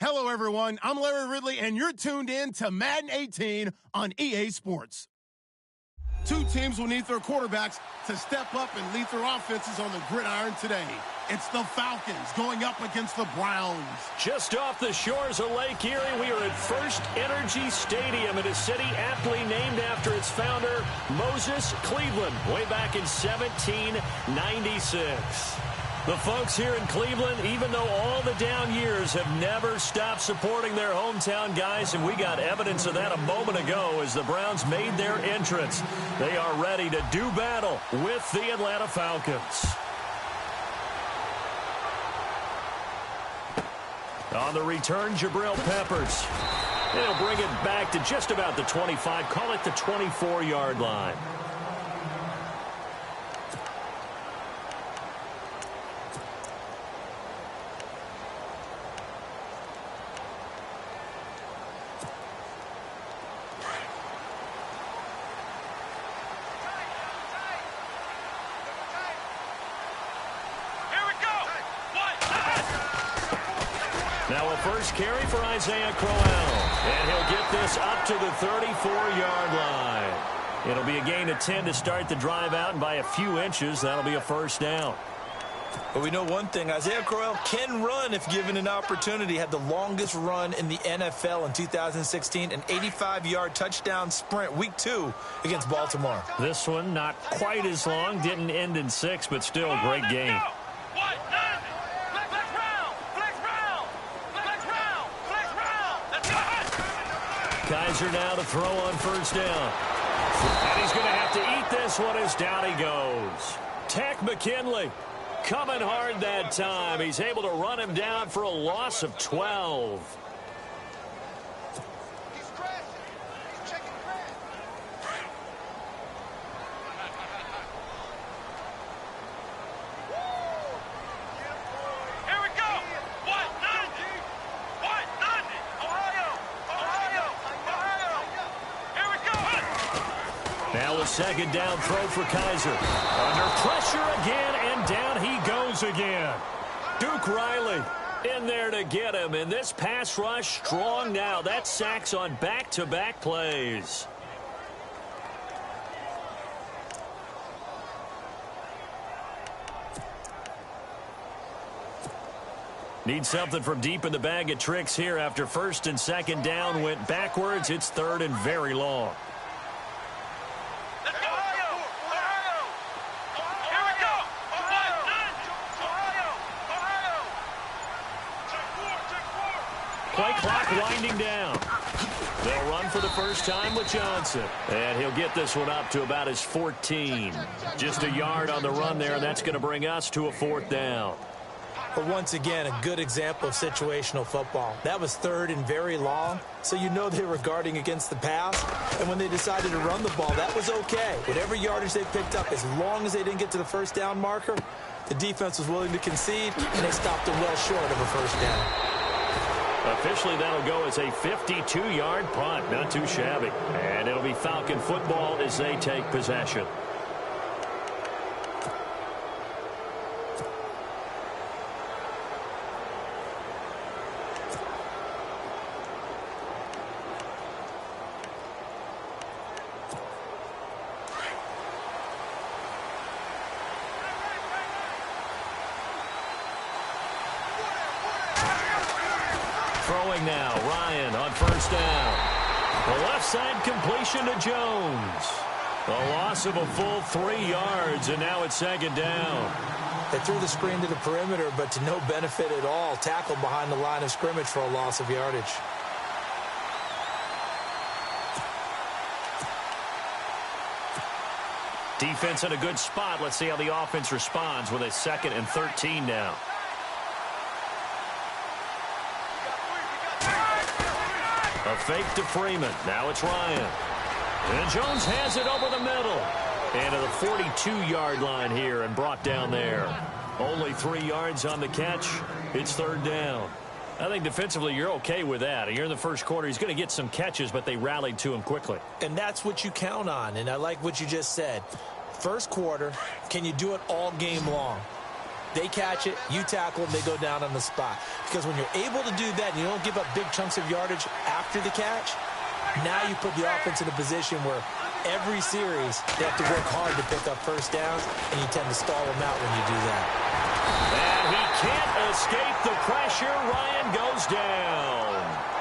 Hello, everyone. I'm Larry Ridley, and you're tuned in to Madden 18 on EA Sports. Two teams will need their quarterbacks to step up and lead their offenses on the gridiron today. It's the Falcons going up against the Browns. Just off the shores of Lake Erie, we are at First Energy Stadium in a city aptly named after its founder, Moses Cleveland, way back in 1796. The folks here in Cleveland, even though all the down years, have never stopped supporting their hometown guys, and we got evidence of that a moment ago as the Browns made their entrance. They are ready to do battle with the Atlanta Falcons. On the return, Jabril Peppers. They'll bring it back to just about the 25, call it the 24-yard line. Now a first carry for Isaiah Crowell, and he'll get this up to the 34-yard line. It'll be a gain of 10 to start the drive out, and by a few inches, that'll be a first down. But we know one thing, Isaiah Crowell can run if given an opportunity. Had the longest run in the NFL in 2016, an 85-yard touchdown sprint, week 2 against Baltimore. This one not quite as long, didn't end in 6, but still a great gain. Kaiser now to throw on first down. And he's going to have to eat this one as down he goes. Tech McKinley coming hard that time. He's able to run him down for a loss of 12. Now a second down throw for Kaiser. Under pressure again, and down he goes again. Duke Riley in there to get him, and this pass rush strong now. That's sacks on back-to-back plays. Need something from deep in the bag of tricks here after first and second down went backwards. It's third and very long. Play clock winding down. They'll run for the first time with Johnson. And he'll get this one up to about his 14. Just a yard on the run there, and that's going to bring us to a fourth down. But once again, a good example of situational football. That was third and very long, so you know they were guarding against the pass. And when they decided to run the ball, that was okay. Whatever yardage they picked up, as long as they didn't get to the first down marker, the defense was willing to concede, and they stopped them well short of a first down. Officially, that'll go as a 52-yard punt. Not too shabby. And it'll be Falcon football as they take possession. Throwing now, Ryan on first down. The left side completion to Jones. A loss of a full 3 yards, and now it's second down. They threw the screen to the perimeter, but to no benefit at all. Tackled behind the line of scrimmage for a loss of yardage. Defense in a good spot. Let's see how the offense responds with a 2nd and 13 now. A fake to Freeman. Now it's Ryan. And Jones has it over the middle. And to the 42-yard line here and brought down there. Only 3 yards on the catch. It's third down. I think defensively you're okay with that. You're in the first quarter. He's going to get some catches, but they rallied to him quickly. And that's what you count on. And I like what you just said. First quarter, can you do it all game long? They catch it, you tackle them, they go down on the spot. Because when you're able to do that and you don't give up big chunks of yardage after the catch, now you put the offense in a position where every series they have to work hard to pick up first downs, and you tend to stall them out when you do that. And he can't escape the pressure. Ryan goes down.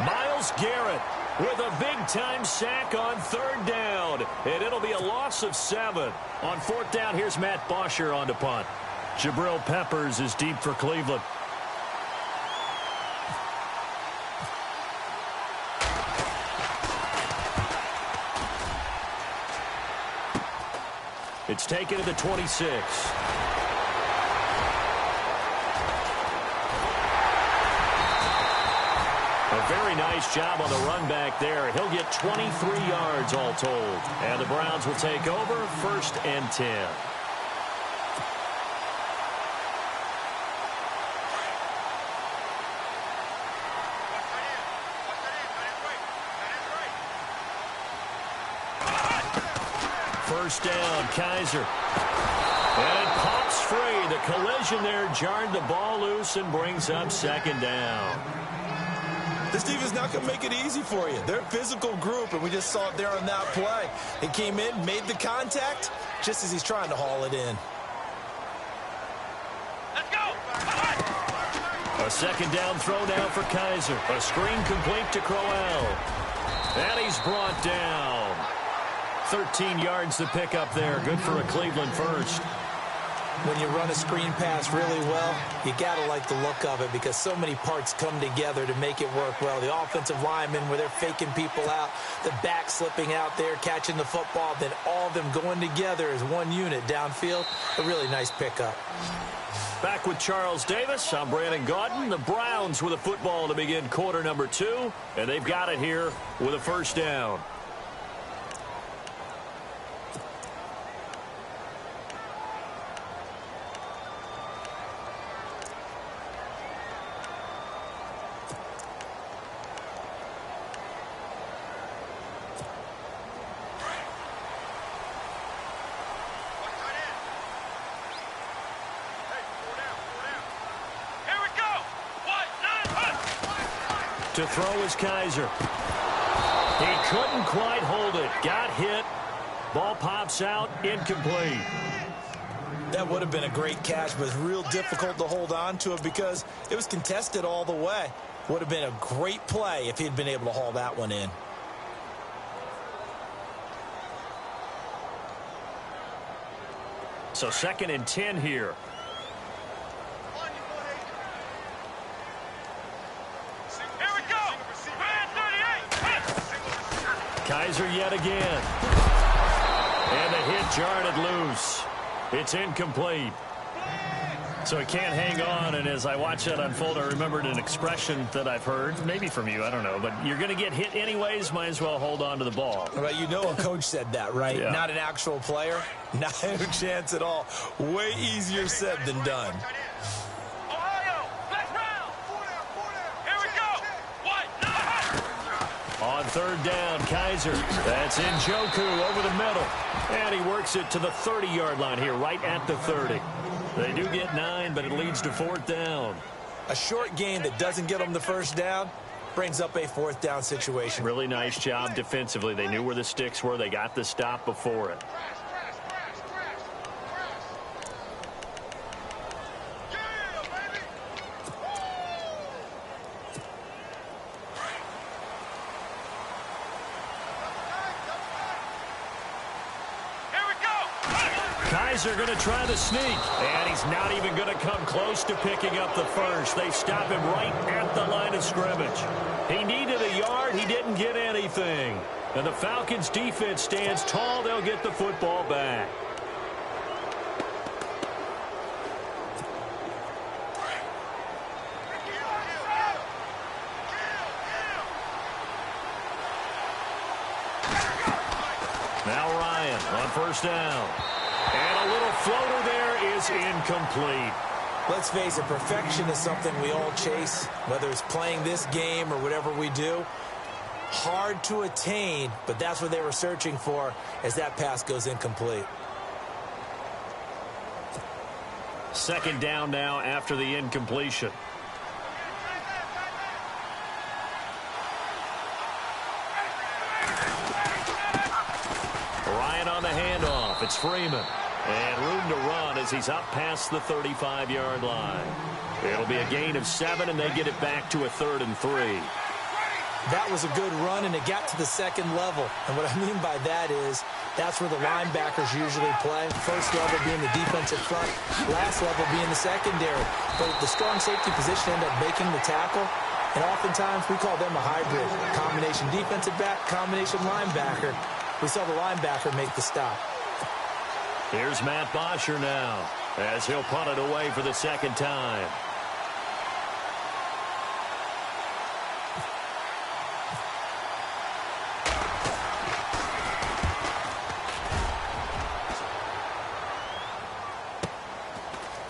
Myles Garrett with a big-time sack on third down. And it'll be a loss of 7. On fourth down, here's Matt Bosher on to punt. Jabril Peppers is deep for Cleveland. It's taken to the 26. A very nice job on the run back there. He'll get 23 yards all told. And the Browns will take over, 1st and 10. First down, Kaiser. And it pops free. The collision there jarred the ball loose and brings up 2nd down. This defense is not going to make it easy for you. They're a physical group, and we just saw it there on that play. He came in, made the contact, just as he's trying to haul it in. Let's go! A 2nd down throw now for Kaiser. A screen complete to Crowell. And he's brought down. 13 yards to pick up there. Good for a Cleveland first. When you run a screen pass really well, you got to like the look of it because so many parts come together to make it work well. The offensive linemen, where they're faking people out, the back slipping out there, catching the football, then all of them going together as one unit downfield. A really nice pickup. Back with Charles Davis. I'm Brandon Gaudin. The Browns with a football to begin quarter number 2, and they've got it here with a first down. To throw is Kaiser. He couldn't quite hold it. Got hit. Ball pops out. Incomplete. That would have been a great catch, but it's real difficult to hold on to it because it was contested all the way. Would have been a great play if he'd been able to haul that one in. So 2nd and 10 here. Kaiser yet again. And the hit jarred it loose. It's incomplete. So he can't hang on, and as I watch that unfold, I remembered an expression that I've heard, maybe from you, I don't know, but you're going to get hit anyways, might as well hold on to the ball. Well, you know a coach said that, right? Yeah. Not an actual player. Not a chance at all. Way easier said than done. On third down, Kaiser. That's Njoku over the middle. And he works it to the 30-yard line here, right at the 30. They do get 9, but it leads to 4th down. A short gain that doesn't get them the first down brings up a 4th down situation. Really nice job defensively. They knew where the sticks were. They got the stop before it. Kaiser going to try the sneak, and he's not even going to come close to picking up the first. They stop him right at the line of scrimmage. He needed a yard. He didn't get anything. And the Falcons defense stands tall. They'll get the football back. Now Ryan on first down. And a little floater there is incomplete. Let's face it, perfection is something we all chase, whether it's playing this game or whatever we do. Hard to attain, but that's what they were searching for as that pass goes incomplete. Second down now after the incompletion. Ryan on the handoff. It's Freeman. And room to run as he's up past the 35-yard line. It'll be a gain of 7, and they get it back to a 3rd and 3. That was a good run, and it got to the second level. And what I mean by that is that's where the linebackers usually play. First level being the defensive front, last level being the secondary. But the strong safety position ended up making the tackle. And oftentimes we call them a hybrid. Combination defensive back, combination linebacker. We saw the linebacker make the stop. Here's Matt Bosher now as he'll punt it away for the second time.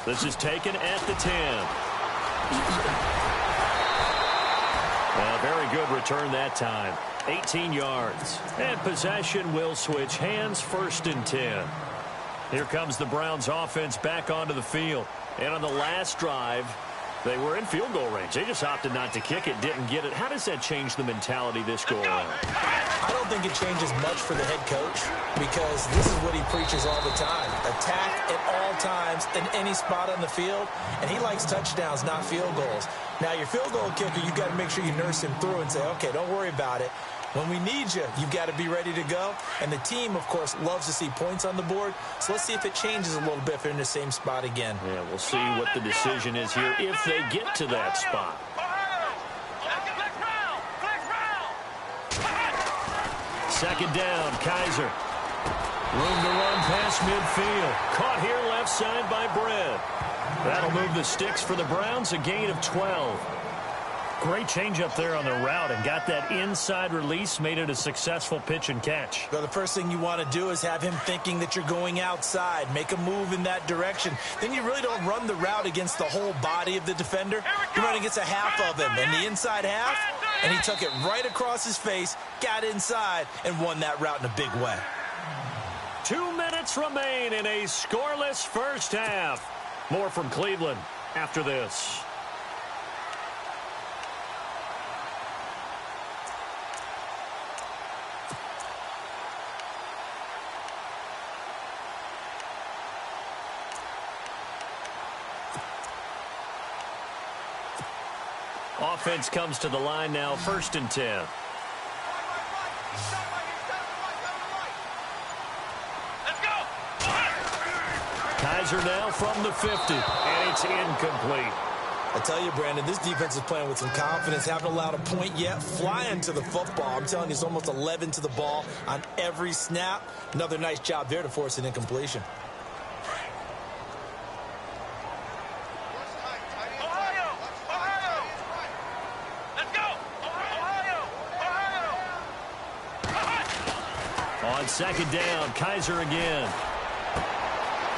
This is taken at the 10. A very good return that time. 18 yards. And possession will switch hands, 1st and 10. Here comes the Browns offense back onto the field. And on the last drive, they were in field goal range. They just opted not to kick it, didn't get it. How does that change the mentality this go around? I don't think it changes much for the head coach because this is what he preaches all the time. Attack at all times in any spot on the field, and he likes touchdowns, not field goals. Now, your field goal kicker, you've got to make sure you nurse him through and say, okay, don't worry about it. When we need you, you've got to be ready to go. And the team, of course, loves to see points on the board. So let's see if it changes a little bit if they're in the same spot again. Yeah, we'll see what the decision is here if they get to that spot. Second down, Kaiser. Room to run past midfield. Caught here left side by Brett. That'll move the sticks for the Browns, a gain of 12. Great change up there on the route and got that inside release, made it a successful pitch and catch. So the first thing you want to do is have him thinking that you're going outside, make a move in that direction. Then you really don't run the route against the whole body of the defender. You run against a half of him, and the inside half, and he took it right across his face, got inside, and won that route in a big way. 2 minutes remain in a scoreless first half. More from Cleveland after this. Offense comes to the line now, 1st and 10. Let's go! Kaiser now from the 50, and it's incomplete. I tell you, Brandon, this defense is playing with some confidence. Haven't allowed a point yet. Flying to the football. I'm telling you, it's almost 11 to the ball on every snap. Another nice job there to force an incompletion. On second down, Kaiser again.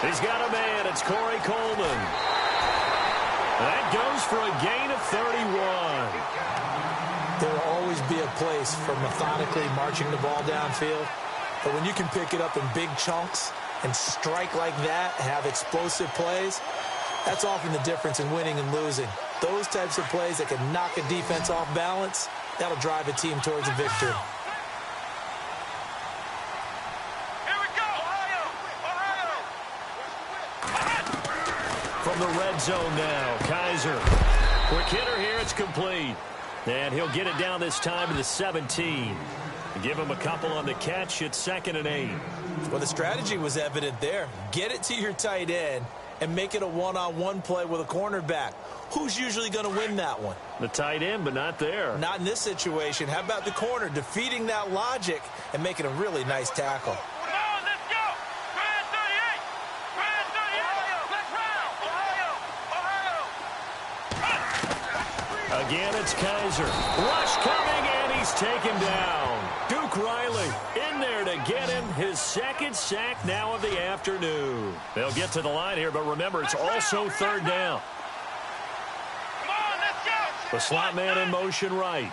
He's got a man. It's Corey Coleman. That goes for a gain of 31. There will always be a place for methodically marching the ball downfield. But when you can pick it up in big chunks and strike like that, have explosive plays, that's often the difference in winning and losing. Those types of plays that can knock a defense off balance, that'll drive a team towards a victory. From the red zone now, Kaiser. Quick hitter here, it's complete. And he'll get it down this time to the 17. Give him a couple on the catch. It's 2nd and 8. Well, the strategy was evident there. Get it to your tight end and make it a one-on-one play with a cornerback. Who's usually going to win that one? The tight end, but not there. Not in this situation. How about the corner defeating that logic and making a really nice tackle? Again, it's Kaiser. Rush coming, and he's taken down. Duke Riley in there to get him his 2nd sack now of the afternoon. They'll get to the line here, but remember, it's also 3rd down. Come on, let's go! The slot man in motion right.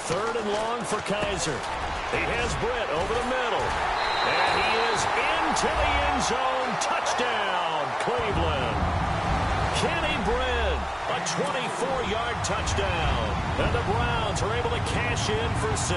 3rd and long for Kaiser. He has Britt over the middle. And he is into the end zone. Touchdown, Cleveland. Kenny Britt, a 24-yard touchdown. And the Browns are able to cash in for 6.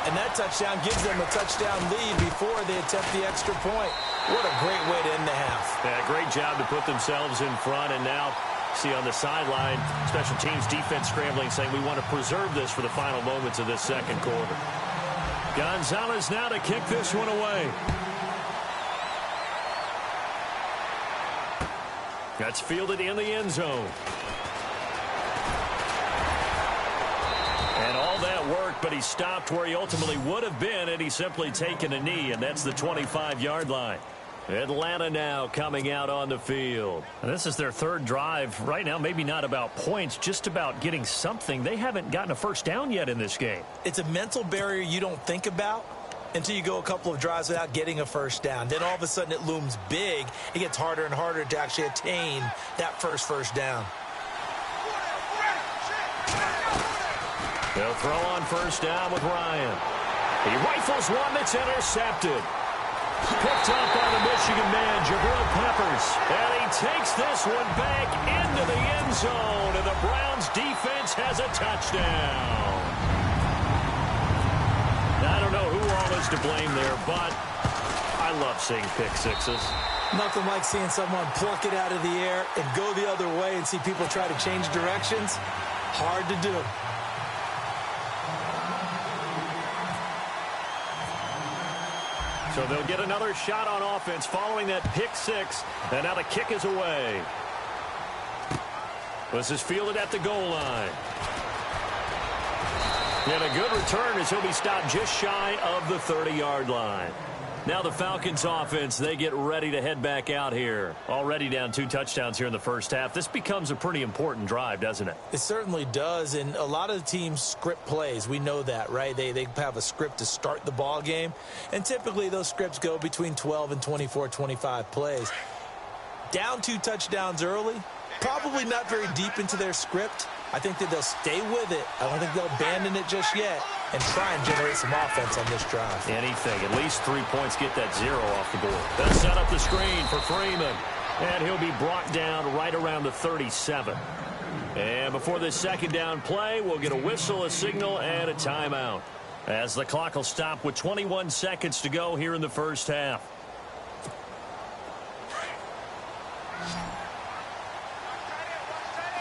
And that touchdown gives them a touchdown lead before they attempt the extra point. What a great way to end the half. Yeah, great job to put themselves in front. And now, see on the sideline, special teams defense scrambling, saying we want to preserve this for the final moments of this second quarter. Gonzalez now to kick this one away. That's fielded in the end zone. And all that work, but he stopped where he ultimately would have been had he simply taken a knee, and that's the 25-yard line. Atlanta now coming out on the field. And this is their 3rd drive. Right now, maybe not about points, just about getting something. They haven't gotten a first down yet in this game. It's a mental barrier you don't think about until you go a couple of drives without getting a first down. Then all of a sudden it looms big. It gets harder and harder to actually attain that first down. They'll throw on first down with Ryan. He rifles one that's intercepted. Picked up by the Michigan man, Jabril Peppers. And he takes this one back into the end zone. And the Browns defense has a touchdown. Now, I don't know who all is to blame there, but I love seeing pick sixes. Nothing like seeing someone pluck it out of the air and go the other way and see people try to change directions. Hard to do. So they'll get another shot on offense following that pick six. And now the kick is away. This is fielded at the goal line. And a good return as he'll be stopped just shy of the 30-yard line. Now the Falcons offense, they get ready to head back out here. Already down 2 touchdowns here in the first half. This becomes a pretty important drive, doesn't it? It certainly does, and a lot of the teams script plays. We know that, right? They have a script to start the ball game, and typically those scripts go between 12 and 24, 25 plays. Down 2 touchdowns early, probably not very deep into their script. I think that they'll stay with it. I don't think they'll abandon it just yet and try and generate some offense on this drive. Anything. At least 3 points, get that 0 off the board. They'll set up the screen for Freeman. And he'll be brought down right around the 37. And before this second down play, we'll get a whistle, a signal, and a timeout. As the clock will stop with 21 seconds to go here in the first half.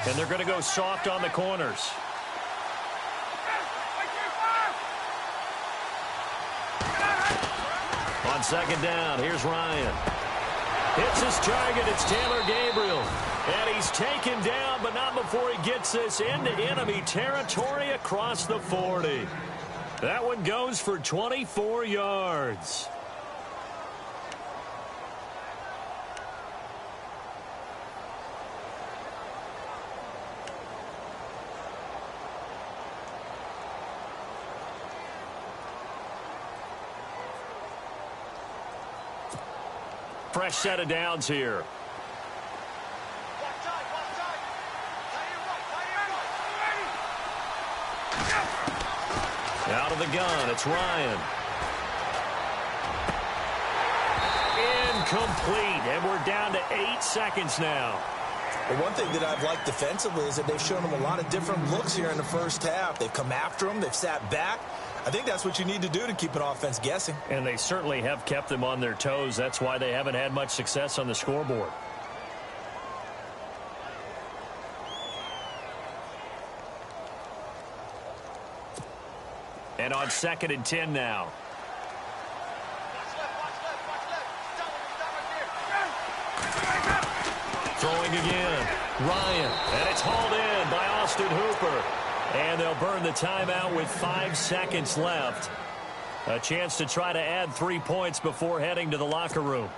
And they're going to go soft on the corners. On second down, here's Ryan. Hits his target. It's Taylor Gabriel. And he's taken down, but not before he gets this into enemy territory across the 40. That one goes for 24 yards. Fresh set of downs here. Out of the gun, it's Ryan. Incomplete, and we're down to 8 seconds now. Well, one thing that I've liked defensively is that they've shown them a lot of different looks here in the first half. They've come after them. They've sat back. I think that's what you need to do to keep an offense guessing. And they certainly have kept them on their toes. That's why they haven't had much success on the scoreboard. And on 2nd and 10 now. Throwing again. Ryan. And it's hauled in by Austin Hooper. And they'll burn the timeout with 5 seconds left. A chance to try to add 3 points before heading to the locker room.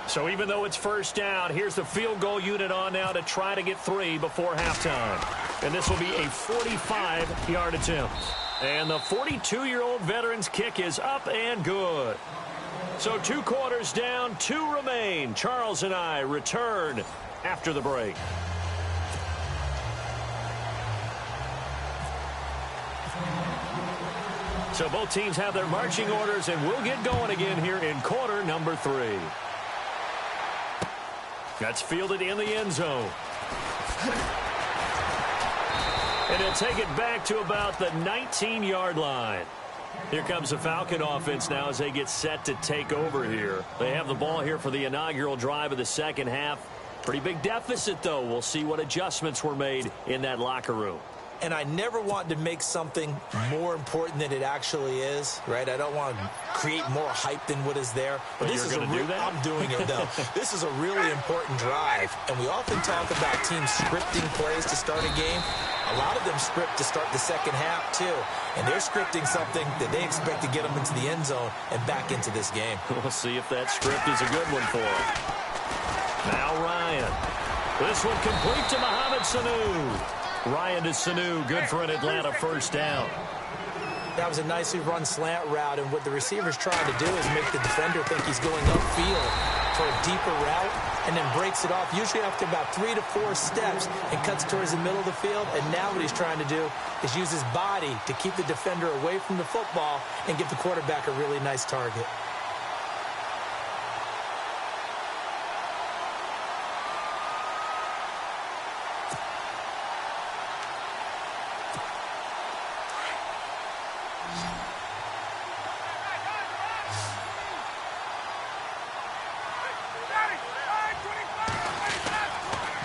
So even though it's first down, here's the field goal unit on now to try to get 3 before halftime. And this will be a 45-yard attempt. And the 42-year-old veteran's kick is up and good. So 2 quarters down, 2 remain. Charles and I return after the break. So both teams have their marching orders, and we'll get going again here in quarter number 3. That's fielded in the end zone. And he'll take it back to about the 19-yard line. Here comes the Falcon offense now as they get set to take over here. They have the ball here for the inaugural drive of the second half. Pretty big deficit, though. We'll see what adjustments were made in that locker room. And I never want to make something more important than it actually is, right? I don't want to create more hype than what is there. But this is going to do that? I'm doing it, though. This is a really important drive. And we often talk about teams scripting plays to start a game. A lot of them script to start the second half, too. And they're scripting something that they expect to get them into the end zone and back into this game. We'll see if that script is a good one for them. Now Ryan. This one complete to Mohamed Sanu. Ryan to Sanu, good for an Atlanta first down. That was a nicely run slant route, and what the receiver's trying to do is make the defender think he's going upfield for a deeper route, and then breaks it off, usually after about 3 to 4 steps, and cuts towards the middle of the field. And now what he's trying to do is use his body to keep the defender away from the football and give the quarterback a really nice target.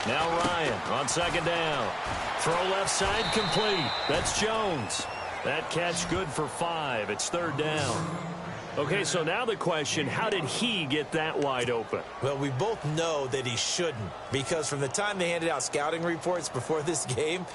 Now Ryan on second down. Throw left side complete. That's Jones. That catch good for 5. It's third down. Okay, so now the question, how did he get that wide open? Well, we both know that he shouldn't, because from the time they handed out scouting reports before this game,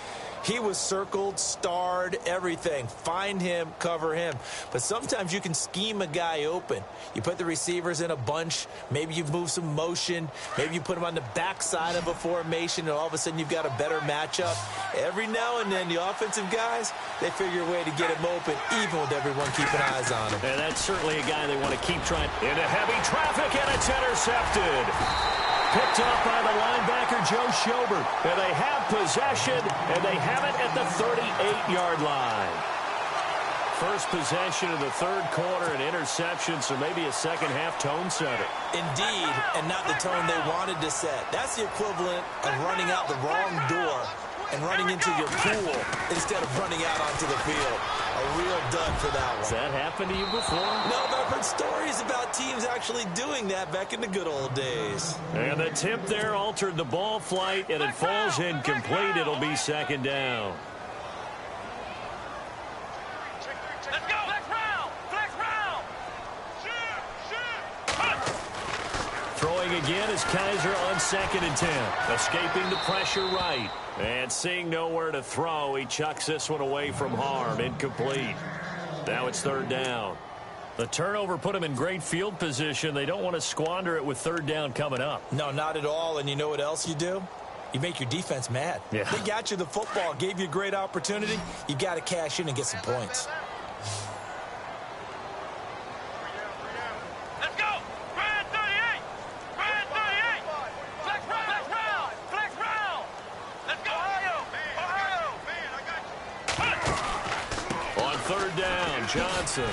he was circled, starred, everything. Find him, cover him. But sometimes you can scheme a guy open. You put the receivers in a bunch. Maybe you move some motion. Maybe you put them on the backside of a formation, and all of a sudden you've got a better matchup. Every now and then, the offensive guys, they figure a way to get him open, even with everyone keeping eyes on him. And that's certainly a guy they want to keep trying. Into heavy traffic, and it's intercepted. Picked up by the linebacker, Joe Schobert. And they have possession, and they have it at the 38-yard line. First possession of the third quarter, an interception, so maybe a second-half tone setter. Indeed, and not the tone they wanted to set. That's the equivalent of running out the wrong door and running into your pool instead of running out onto the field. A real dud for that one. Has that happened to you before? No, but I've heard stories about teams actually doing that back in the good old days. And the tip there altered the ball flight, and it falls incomplete. It'll be second down. Let's go. Flex round. Flex round. Shoot. Throwing again is Kaiser on second and 10. Escaping the pressure right. And seeing nowhere to throw, he chucks this one away from harm. Incomplete. Now it's third down. The turnover put him in great field position. They don't want to squander it with third down coming up. No, not at all. And you know what else you do? You make your defense mad. Yeah. They got you the football, gave you a great opportunity. You got to cash in and get some points. Let's go. Brand 38. Brand 38. Flex round. Flex round. Flex round. Let's go. Ohio. I got you. On third down, Johnson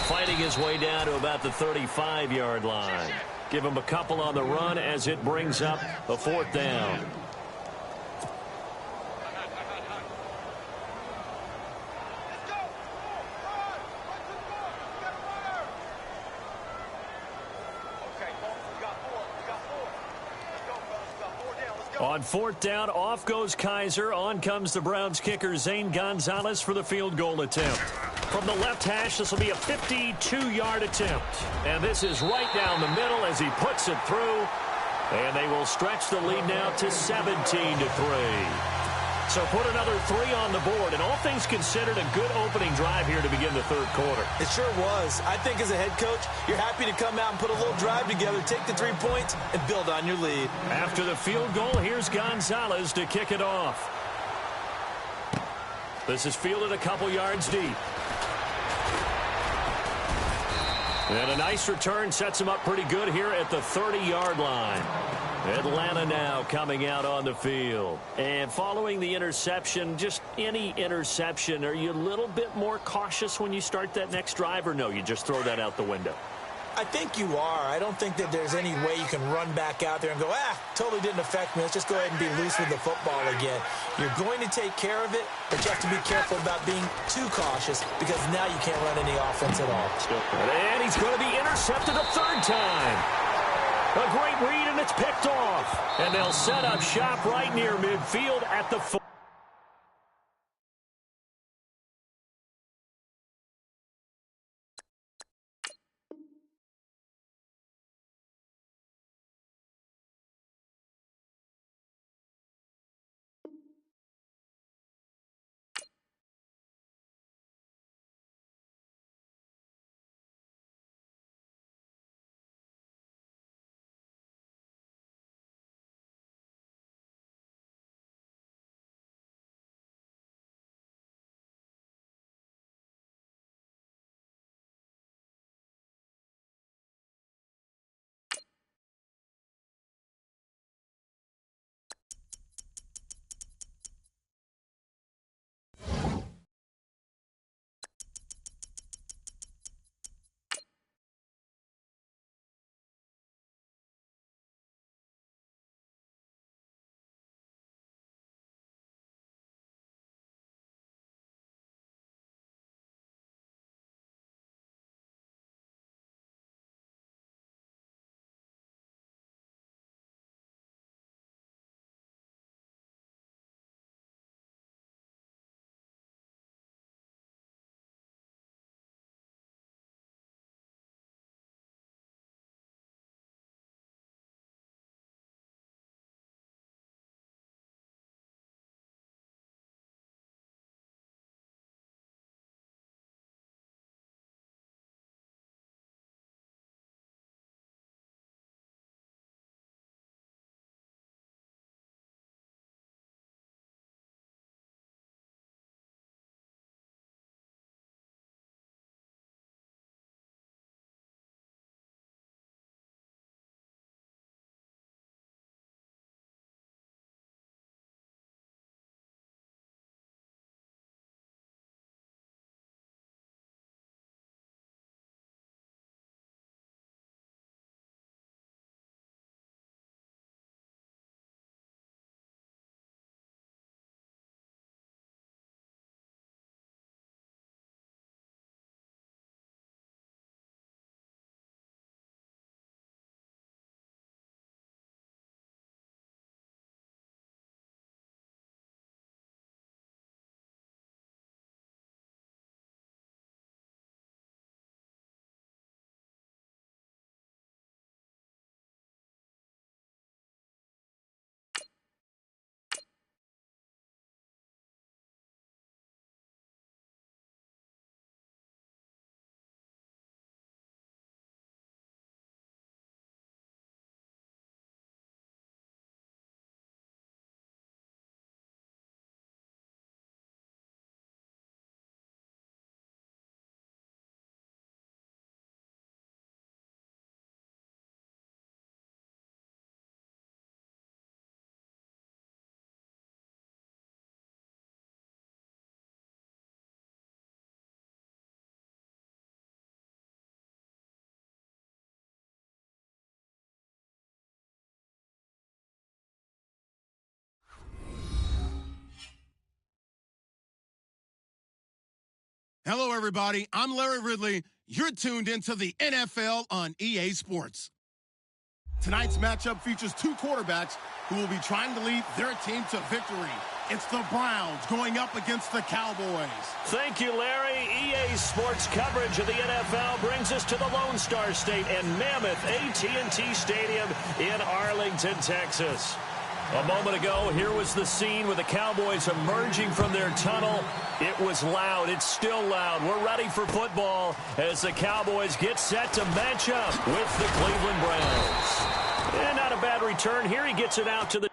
fighting his way down to about the 35-yard line. Give him a couple on the run as it brings up a fourth down. On fourth down, off goes Kaiser. On comes the Browns kicker, Zane Gonzalez, for the field goal attempt. From the left hash, this will be a 52-yard attempt. And this is right down the middle as he puts it through. And they will stretch the lead now to 17-3. So put another 3 on the board. And all things considered, a good opening drive here to begin the third quarter. It sure was. I think as a head coach, you're happy to come out and put a little drive together, take the 3 points, and build on your lead. After the field goal, here's Gonzalez to kick it off. This is fielded a couple yards deep. And a nice return sets him up pretty good here at the 30-yard line. Atlanta now coming out on the field. And following the interception, just any interception, are you a little bit more cautious when you start that next drive, or no, you just throw that out the window? I think you are. I don't think that there's any way you can run back out there and go, totally didn't affect me. Let's just go ahead and be loose with the football again. You're going to take care of it, but you have to be careful about being too cautious because now you can't run any offense at all. And he's going to be intercepted a third time. A great read, and it's picked off. And they'll set up shop right near midfield at the 4. Hello, everybody. I'm Larry Ridley. You're tuned into the NFL on EA Sports. Tonight's matchup features two quarterbacks who will be trying to lead their team to victory. It's the Browns going up against the Cowboys. Thank you, Larry. EA Sports coverage of the NFL brings us to the Lone Star State and Mammoth AT&T Stadium in Arlington, Texas. A moment ago, here was the scene with the Cowboys emerging from their tunnel. It was loud. It's still loud. We're ready for football as the Cowboys get set to match up with the Cleveland Browns. And not a bad return here. He gets it out to the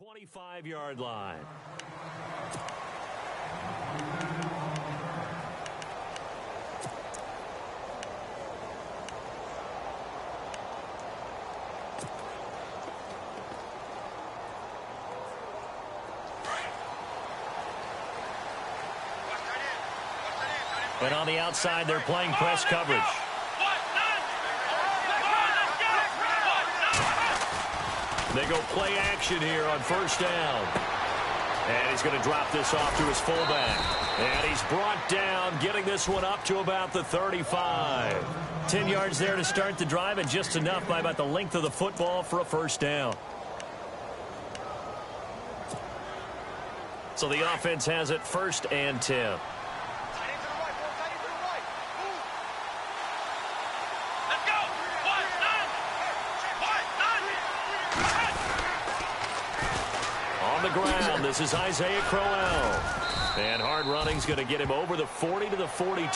25-yard line. And on the outside, they're playing press coverage. They go play action here on first down. And he's going to drop this off to his fullback. And he's brought down, getting this one up to about the 35. 10 yards there to start the drive, and just enough by about the length of the football for a first down. So the offense has it 1st and 10. Ground. This is Isaiah Crowell. And hard running's going to get him over the 40 to the 42.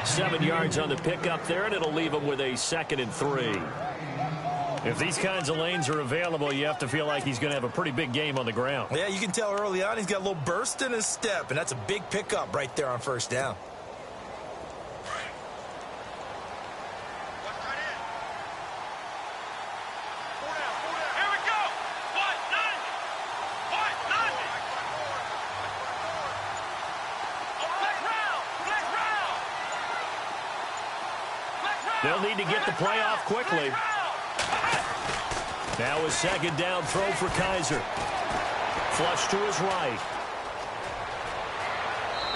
7 yards on the pickup there, and it'll leave him with a 2nd and 3. If these kinds of lanes are available, you have to feel like he's going to have a pretty big game on the ground. Yeah, you can tell early on he's got a little burst in his step, and that's a big pickup right there on first down. They'll need to get the play off quickly. Now a 2nd down throw for Kaiser. Flush to his right.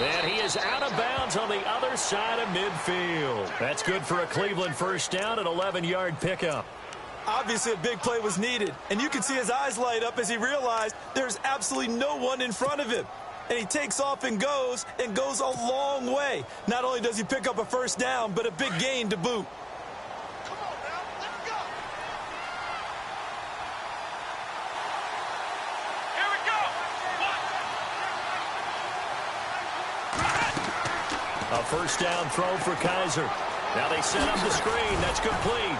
And he is out of bounds on the other side of midfield. That's good for a Cleveland first down, an 11-yard pickup. Obviously a big play was needed, and you can see his eyes light up as he realized there's absolutely no one in front of him. And he takes off and goes a long way. Not only does he pick up a first down, but a big gain to boot. Come on now, let's go. Here we go. A first down throw for Kaiser. Now they set up the screen. That's complete.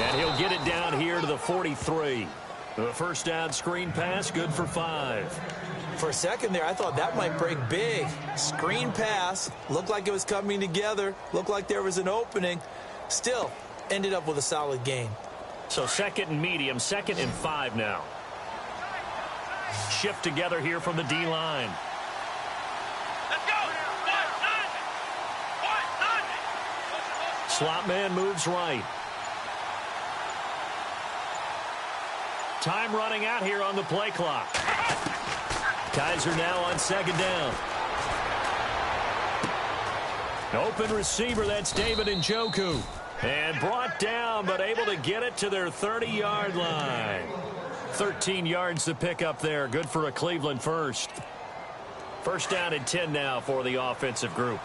And he'll get it down here to the 43. The first down screen pass, good for 5. For a second there, I thought that might break big. Screen pass, looked like it was coming together, looked like there was an opening. Still, ended up with a solid gain. So 2nd and medium, 2nd and 5 now. Shift together here from the D-line. Let's go. Slot man moves right. Time running out here on the play clock. Kaiser now on 2nd down. Open receiver, that's David Njoku. And brought down, but able to get it to their 30-yard line. 13 yards to pick up there. Good for a Cleveland first. First down and 10 now for the offensive group.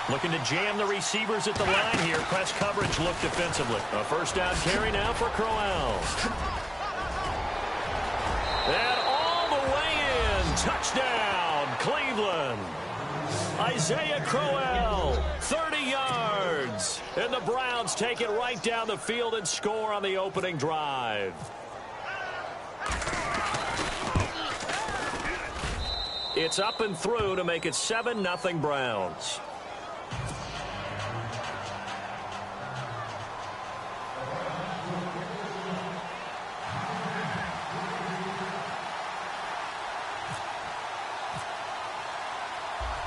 Looking to jam the receivers at the line here. Press coverage look defensively. A first down carry now for Crowell. And all the way in. Touchdown, Cleveland. Isaiah Crowell, 30 yards. And the Browns take it right down the field and score on the opening drive. It's up and through to make it 7-0 Browns.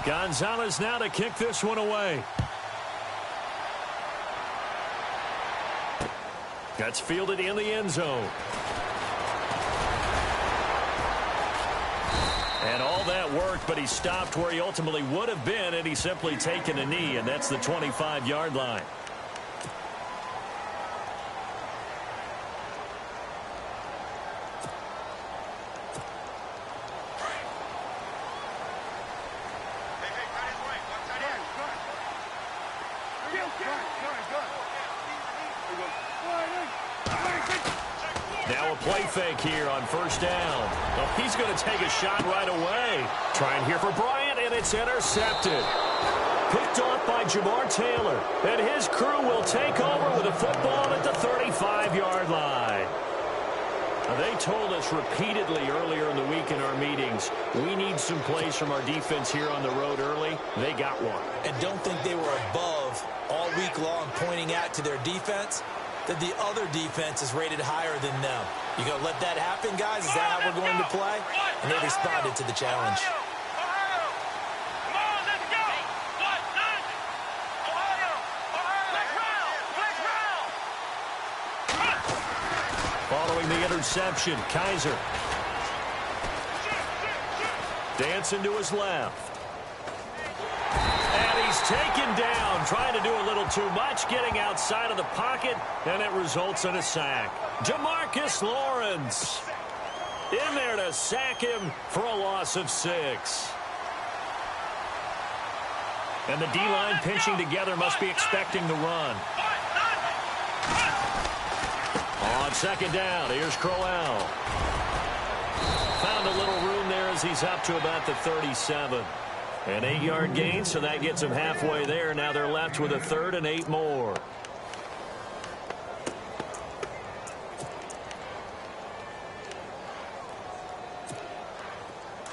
Gonzalez now to kick this one away. That's fielded in the end zone. And all that worked, but he stopped where he ultimately would have been had he simply taken a knee, and that's the 25-yard line. Now a play fake here on first down. Oh, he's going to take a shot right away. Trying here for Bryant, and it's intercepted. Picked off by Jamar Taylor, and his crew will take over with a football at the 35-yard line. Now, they told us repeatedly earlier in the week in our meetings, we need some plays from our defense here on the road early. They got one. And don't think they were above all week long pointing out to their defense that the other defense is rated higher than them. You going to let that happen, guys? Is that how we're going to play? And they responded to the challenge. Following the interception, Kaiser. Dancing to his left. And he's taken down, trying to do a little too much, getting outside of the pocket, and it results in a sack. Jamarcus Lawrence in there to sack him for a loss of 6. And the D-line pinching together must be expecting the run. On second down, here's Crowell. Found a little room there as he's up to about the 37. An 8-yard gain, so that gets him halfway there. Now they're left with a 3rd and 8 more.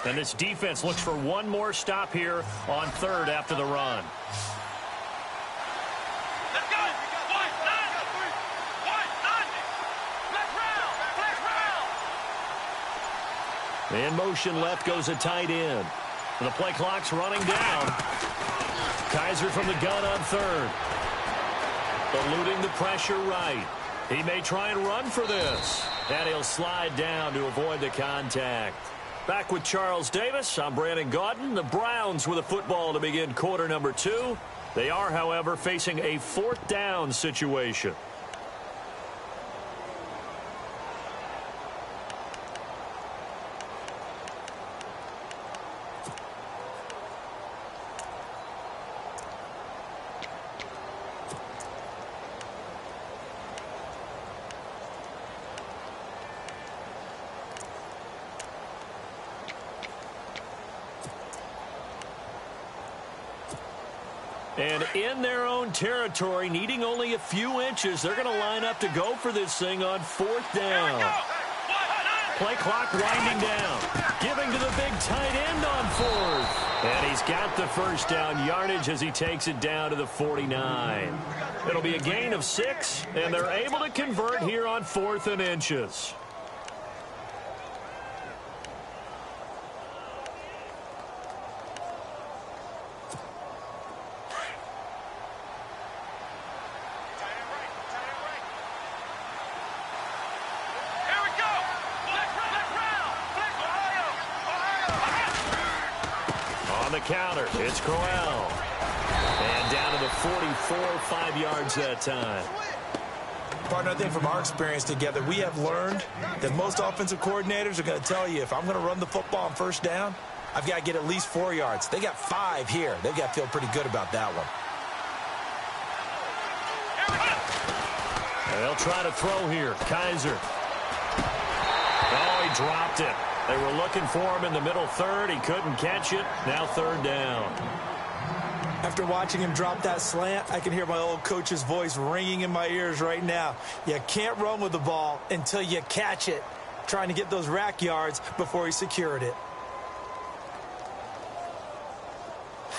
And this defense looks for one more stop here on 3rd after the run. In motion left goes a tight end. And the play clock's running down. Kaiser from the gun on 3rd. Eluding the pressure right. He may try and run for this. And he'll slide down to avoid the contact. Back with Charles Davis, I'm Brandon Gaudin. The Browns with a football to begin quarter number 2. They are, however, facing a 4th down situation. And in their own territory, needing only a few inches, they're going to line up to go for this thing on 4th down. Play clock winding down. Giving to the big tight end on 4th. And he's got the first down yardage as he takes it down to the 49. It'll be a gain of 6, and they're able to convert here on 4th and inches. Counter. It's Crowell. And down to the 44, 5 yards that time. Partner, I think from our experience together, we have learned that most offensive coordinators are going to tell you, if I'm going to run the football on 1st down, I've got to get at least 4 yards. They got 5 here. They've got to feel pretty good about that one. They'll try to throw here. Kaiser. Oh, he dropped it. They were looking for him in the middle 3rd. He couldn't catch it. Now 3rd down. After watching him drop that slant, I can hear my old coach's voice ringing in my ears right now. You can't run with the ball until you catch it. Trying to get those rack yards before he secured it.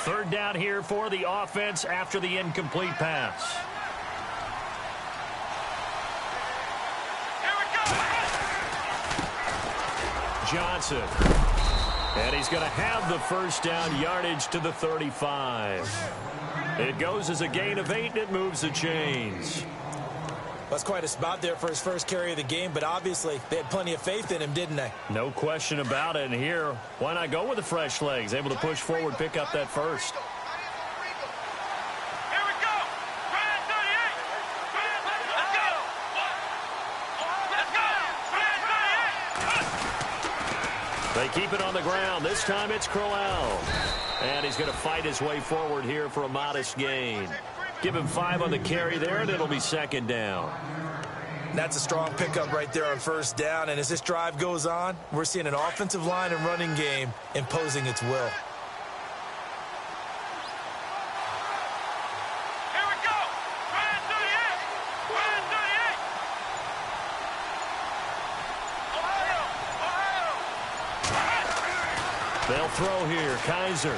3rd down here for the offense after the incomplete pass. Johnson. And he's going to have the first down, yardage to the 35. It goes as a gain of 8, and it moves the chains. That's quite a spot there for his first carry of the game, but obviously they had plenty of faith in him, didn't they? No question about it. And here, why not go with the fresh legs? Able to push forward, pick up that first. Here we go. Brand 38. Let's go. Let's go. Brand 38. They keep it on the ground. This time it's Crowell. And he's going to fight his way forward here for a modest gain. Give him 5 on the carry there, and it'll be second down. That's a strong pickup right there on first down. And as this drive goes on, we're seeing an offensive line and running game imposing its will. Here we go. Brand 38. Brand 38. Ohio. They'll throw here. Kaiser.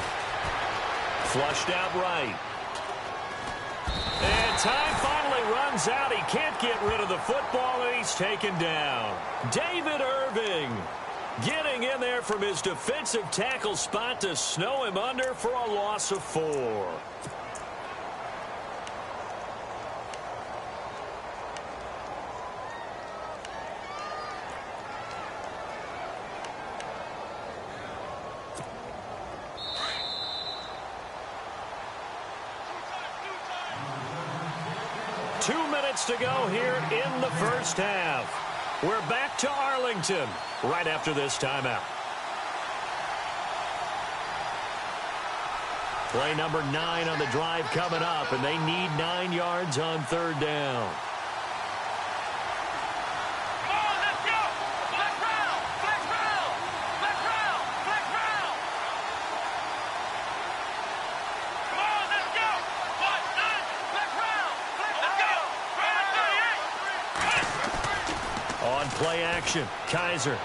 Flushed out right. And time finally runs out. He can't get rid of the football, and he's taken down. David Irving getting in there from his defensive tackle spot to snow him under for a loss of 4. To go here in the first half. We're back to Arlington right after this timeout. Play number 9 on the drive coming up, and they need 9 yards on third down. Come on, let's go. Flex round. Flex round. Flex round. Flex round. Come on, let's go. 1, 9. Flex round. Let's go. On play action, Kaiser.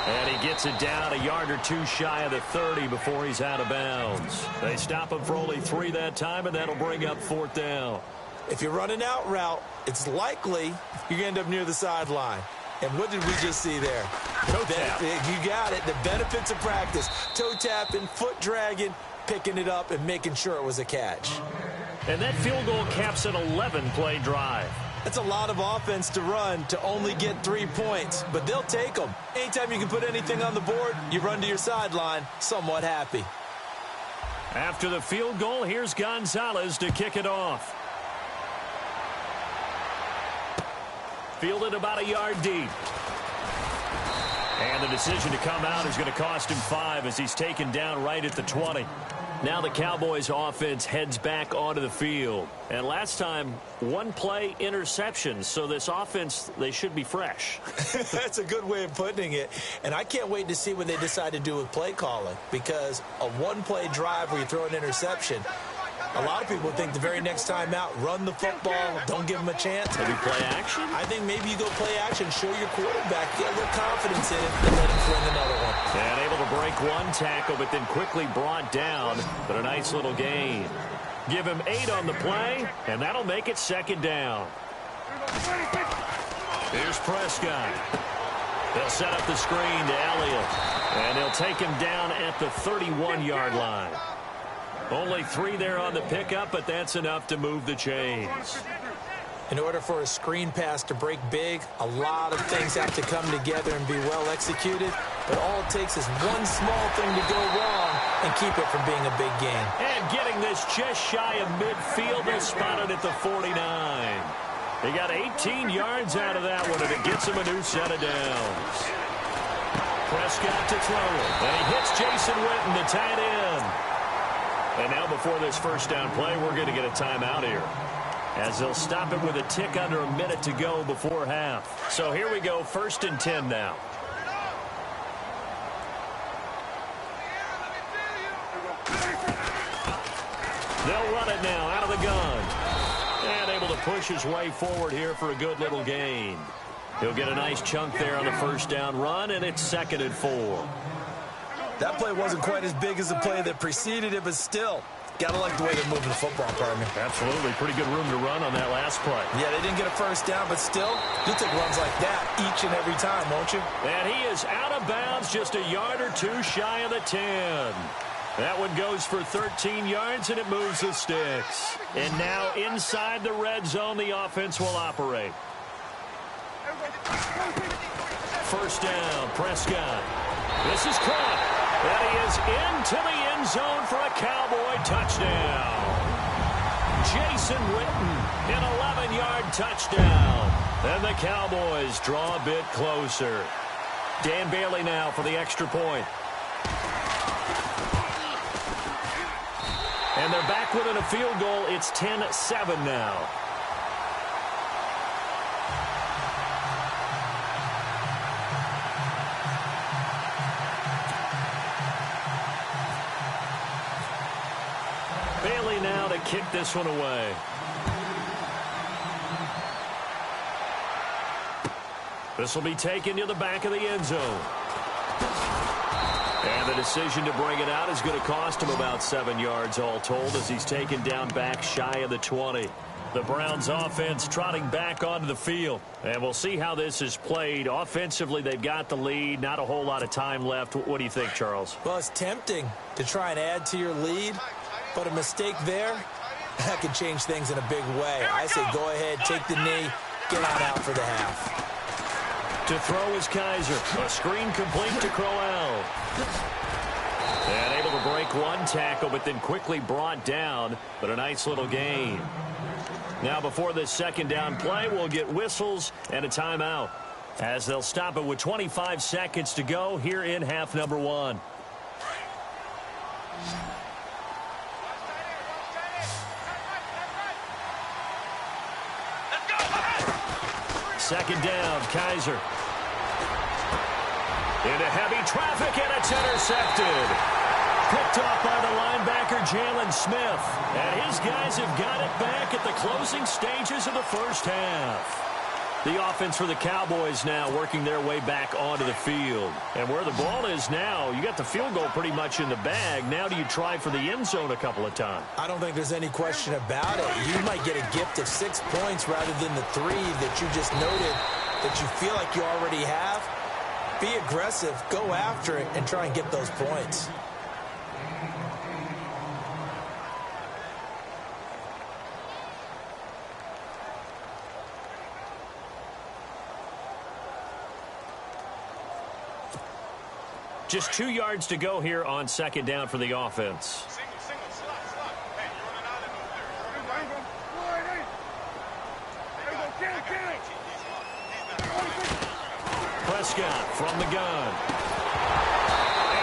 And he gets it down a yard or 2 shy of the 30 before he's out of bounds. They stop him for only 3 that time, and that'll bring up fourth down. If you're running out route, it's likely you're going to end up near the sideline. And what did we just see there? Toe tap. You got it. The benefits of practice. Toe tapping, foot dragging, picking it up, and making sure it was a catch. And that field goal caps an 11-play drive. That's a lot of offense to run to only get 3 points, but they'll take them. Anytime you can put anything on the board, you run to your sideline somewhat happy. After the field goal, here's Gonzalez to kick it off. Fielded about a yard deep. And the decision to come out is going to cost him 5 as he's taken down right at the 20. Now the Cowboys offense heads back onto the field. And last time, 1 play interception. So this offense, they should be fresh. That's a good way of putting it. And I can't wait to see what they decide to do with play calling. Because a 1-play drive where you throw an interception, a lot of people think the very next time out, run the football, don't give them a chance. Maybe play action? I think maybe you go play action, show your quarterback, get a little confidence in it, and let him swing another one. And able to break 1 tackle, but then quickly brought down. But a nice little gain. Give him 8 on the play, and that'll make it second down. Here's Prescott. They'll set up the screen to Elliott. And they'll take him down at the 31-yard line. Only 3 there on the pickup, but that's enough to move the chains. In order for a screen pass to break big, a lot of things have to come together and be well executed. But all it takes is one small thing to go wrong and keep it from being a big gain. And getting this just shy of midfield, they're spotted at the 49. He got 18 yards out of that one, and it gets him a new set of downs. Prescott to throw it. And he hits Jason Witten to tie it in. And now before this first down play, we're going to get a timeout here, as they'll stop it with a tick under a minute to go before half. So here we go, 1st and 10 now. They'll run it now out of the gun. And able to push his way forward here for a good little gain. He'll get a nice chunk there on the first down run, and it's 2nd and 4. That play wasn't quite as big as the play that preceded it, but still, Got to like the way they're moving the football, partner. Absolutely. Pretty good room to run on that last play. Yeah, they didn't get a first down, but still, you'll take runs like that each and every time, won't you? And he is out of bounds, just a yard or two shy of the 10. That one goes for 13 yards, and it moves the sticks. And now inside the red zone, the offense will operate. First down, Prescott. This is caught. And he is into the end zone for a Cowboy touchdown. Jason Witten, an 11-yard touchdown. And the Cowboys draw a bit closer. Dan Bailey now for the extra point. And they're back within a field goal. It's 10-7 now. Bailey now to kick this one away. This will be taken to the back of the end zone. And the decision to bring it out is going to cost him about 7 yards all told as he's taken down back shy of the 20. The Browns offense trotting back onto the field. And we'll see how this is played. Offensively, they've got the lead. Not a whole lot of time left. What do you think, Charles? Well, it's tempting to try and add to your lead, but a mistake there, that could change things in a big way. I say go ahead, take the knee, get on out for the half. To throw is Kaiser. A screen complete to Crowell. And able to break one tackle, but then quickly brought down. But a nice little gain. Now before this second down play, we'll get whistles and a timeout, as they'll stop it with 25 seconds to go here in half number one. Second down, Kaiser. Into heavy traffic, and it's intercepted. Picked off by the linebacker, Jalen Smith. And his guys have got it back at the closing stages of the first half. The offense for the Cowboys now working their way back onto the field. And where the ball is now, you got the field goal pretty much in the bag. Now do you try for the end zone a couple of times? I don't think there's any question about it. You might get a gift of 6 points rather than the 3 that you just noted that you feel like you already have. Be aggressive, go after it, and try and get those points. Just 2 yards to go here on second down for the offense. Prescott from the gun.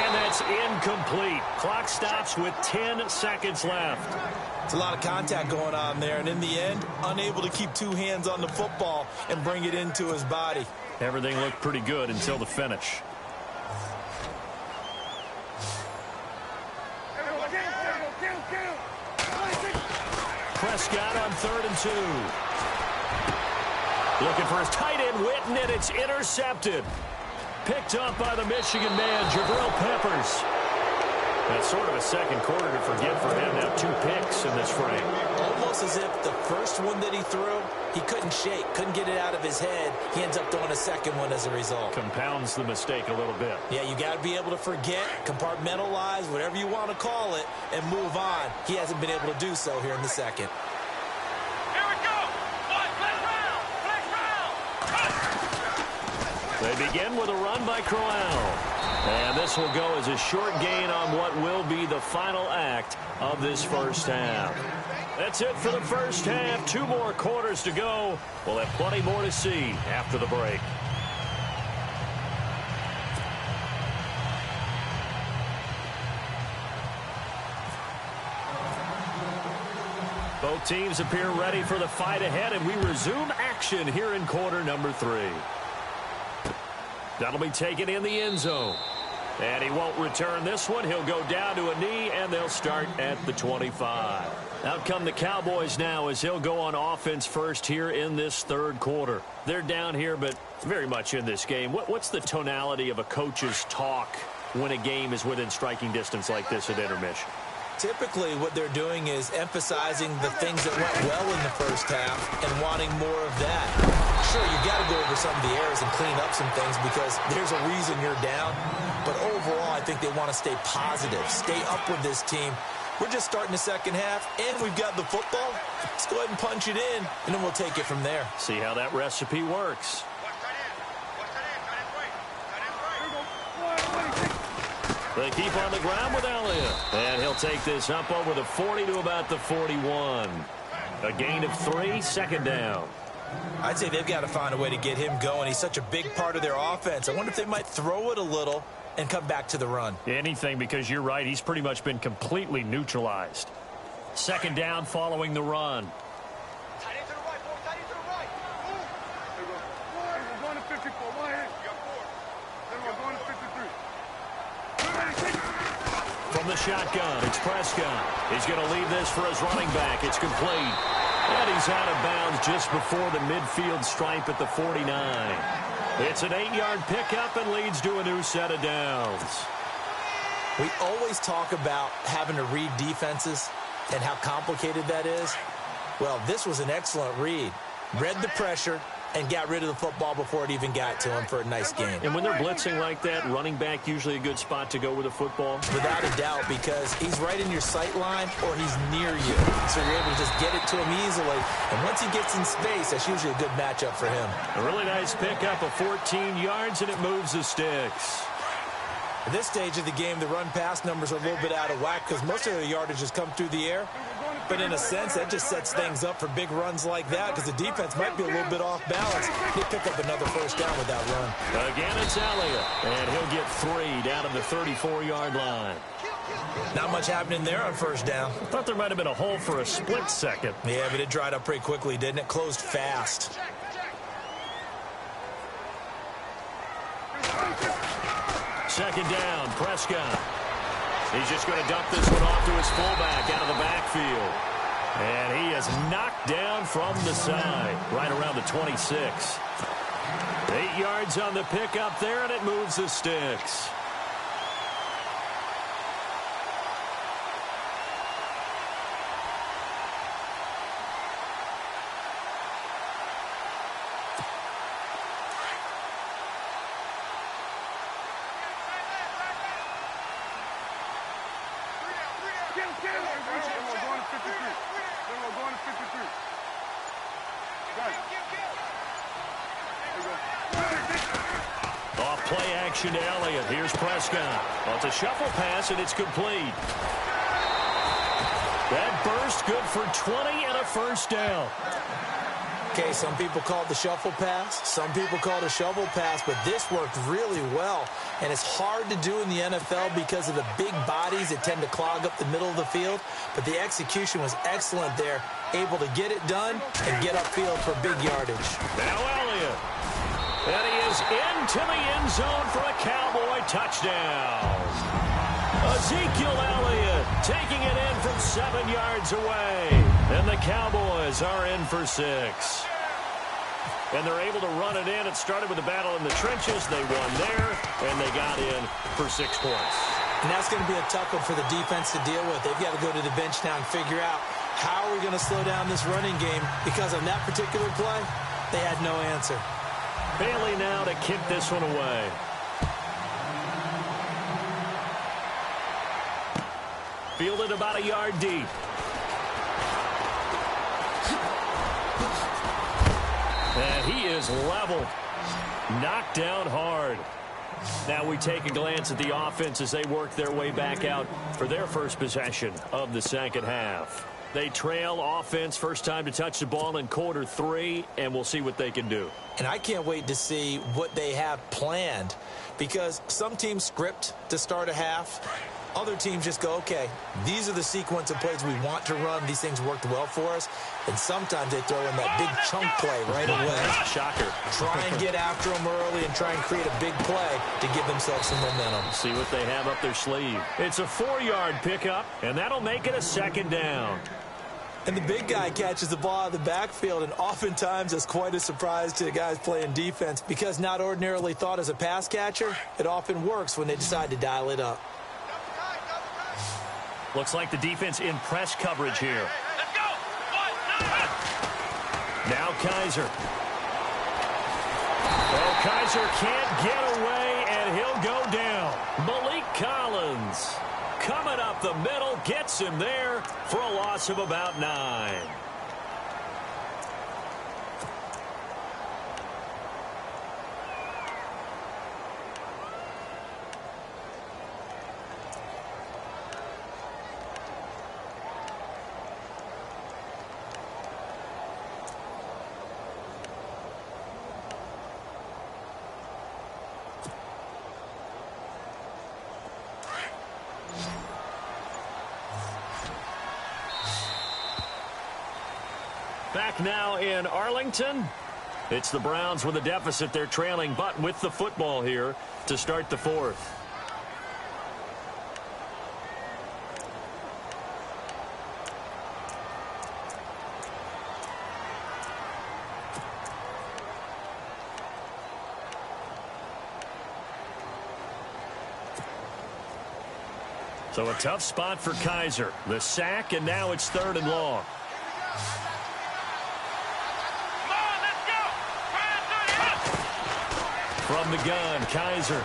And that's incomplete. Clock stops with 10 seconds left. It's a lot of contact going on there, and in the end, unable to keep 2 hands on the football and bring it into his body. Everything looked pretty good until the finish. Prescott on 3rd and 2. Looking for his tight end, Witten, and it's intercepted. Picked up by the Michigan man, Jabril Peppers. That's sort of a second quarter to forget for him. Now 2 picks in this frame. Almost as if the first one that he threw, he couldn't shake, couldn't get it out of his head. He ends up throwing a second one as a result. Compounds the mistake a little bit. Yeah, you got to be able to forget, compartmentalize, whatever you want to call it, and move on. He hasn't been able to do so here in the second. They begin with a run by Crowell. And this will go as a short gain on what will be the final act of this first half. That's it for the first half. 2 more quarters to go. We'll have plenty more to see after the break. Both teams appear ready for the fight ahead, and we resume action here in quarter number 3. That'll be taken in the end zone. And he won't return this one. He'll go down to a knee, and they'll start at the 25. Out come the Cowboys now as he'll go on offense first here in this third quarter. They're down here, but very much in this game. What's the tonality of a coach's talk when a game is within striking distance like this at intermission? Typically, what they're doing is emphasizing the things that went well in the first half and wanting more of that. Sure, you got to go over some of the errors and clean up some things because there's a reason you're down. But overall, I think they want to stay positive, stay up with this team. We're just starting the second half, and we've got the football. Let's go ahead and punch it in, and then we'll take it from there. See how that recipe works. They keep on the ground with Elliott. And he'll take this up over the 40 to about the 41. A gain of 3, second down. I'd say they've got to find a way to get him going. He's such a big part of their offense. I wonder if they might throw it a little and come back to the run. Anything, because you're right. He's pretty much been completely neutralized. Second down following the run. From the shotgun, it's Prescott. He's going to leave this for his running back. It's complete. And he's out of bounds just before the midfield stripe at the 49. It's an 8-yard pickup and leads to a new set of downs. We always talk about having to read defenses and how complicated that is. Well, this was an excellent read. Read the pressure and got rid of the football before it even got to him for a nice gain. And when they're blitzing like that, running back usually a good spot to go with a football? Without a doubt, because he's right in your sight line or he's near you. So you're able to just get it to him easily. And once he gets in space, that's usually a good matchup for him. A really nice pickup of 14 yards, and it moves the sticks. At this stage of the game, the run-pass numbers are a little bit out of whack because most of the yardage has come through the air. But in a sense, that just sets things up for big runs like that because the defense might be a little bit off balance. They pick up another first down with that run. Again, it's Elliott, and he'll get 3 down at the 34-yard line. Not much happening there on first down. I thought there might have been a hole for a split second. Yeah, but it dried up pretty quickly, didn't it? Closed fast. Second down, Prescott. He's just going to dump this one off to his fullback out of the backfield. And he is knocked down from the side, right around the 26. 8 yards on the pickup there, and it moves the sticks. Off play action to Elliott. Here's Prescott. Well, it's a shuffle pass, and it's complete. That burst good for 20 and a first down. Okay, some people call it the shuffle pass. Some people call it a shovel pass, but this worked really well. And it's hard to do in the NFL because of the big bodies that tend to clog up the middle of the field. But the execution was excellent there, able to get it done and get upfield for big yardage. Now Elliott. And he is into the end zone for a Cowboy touchdown. Ezekiel Elliott taking it in from 7 yards away. And the Cowboys are in for 6. And they're able to run it in. It started with a battle in the trenches. They won there, and they got in for 6 points. And that's going to be a tough one for the defense to deal with. They've got to go to the bench now and figure out how are we going to slow down this running game, because on that particular play, they had no answer. Bailey now to kick this one away. Fielded about a yard deep. And he is leveled. Knocked down hard. Now we take a glance at the offense as they work their way back out for their first possession of the second half. They trail offense, first time to touch the ball in quarter 3, and we'll see what they can do. And I can't wait to see what they have planned, because some teams script to start a half. Other teams just go, okay, these are the sequence of plays we want to run. These things worked well for us. And sometimes they throw in that big chunk play right away. Shocker. Try and get after them early and try and create a big play to give themselves some momentum. See what they have up their sleeve. It's a 4-yard pickup, and that'll make it a second down. And the big guy catches the ball out of the backfield, and oftentimes it's quite a surprise to the guys playing defense, because not ordinarily thought as a pass catcher, it often works when they decide to dial it up. Looks like the defense in press coverage here. Let's go. Now Kaiser. Well, Kaiser can't get away, and he'll go down. Malik Collins coming up the middle, gets him there for a loss of about 9. Back now in Arlington. It's the Browns with a deficit. They're trailing, but with the football here to start the 4th. So a tough spot for Kaiser. The sack, and now it's 3rd and long. From the gun, Kaiser.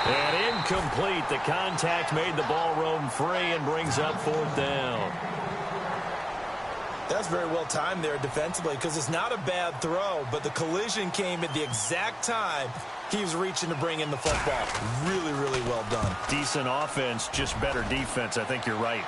And incomplete. The contact made the ball roam free and brings up 4th down. That's very well timed there defensively because it's not a bad throw, but the collision came at the exact time he was reaching to bring in the football. Really, really well done. Decent offense, just better defense. I think you're right.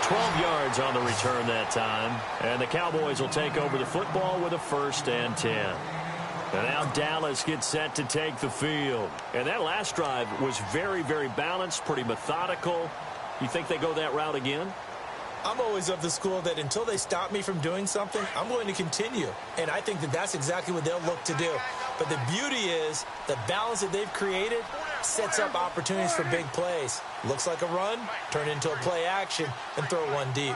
12 yards on the return that time. And the Cowboys will take over the football with a 1st and 10. And now Dallas gets set to take the field. And that last drive was very, very balanced, pretty methodical. You think they go that route again? I'm always of the school that until they stop me from doing something, I'm going to continue. And I think that that's exactly what they'll look to do. But the beauty is the balance that they've created sets up opportunities for big plays. Looks like a run, turn into a play action, and throw one deep.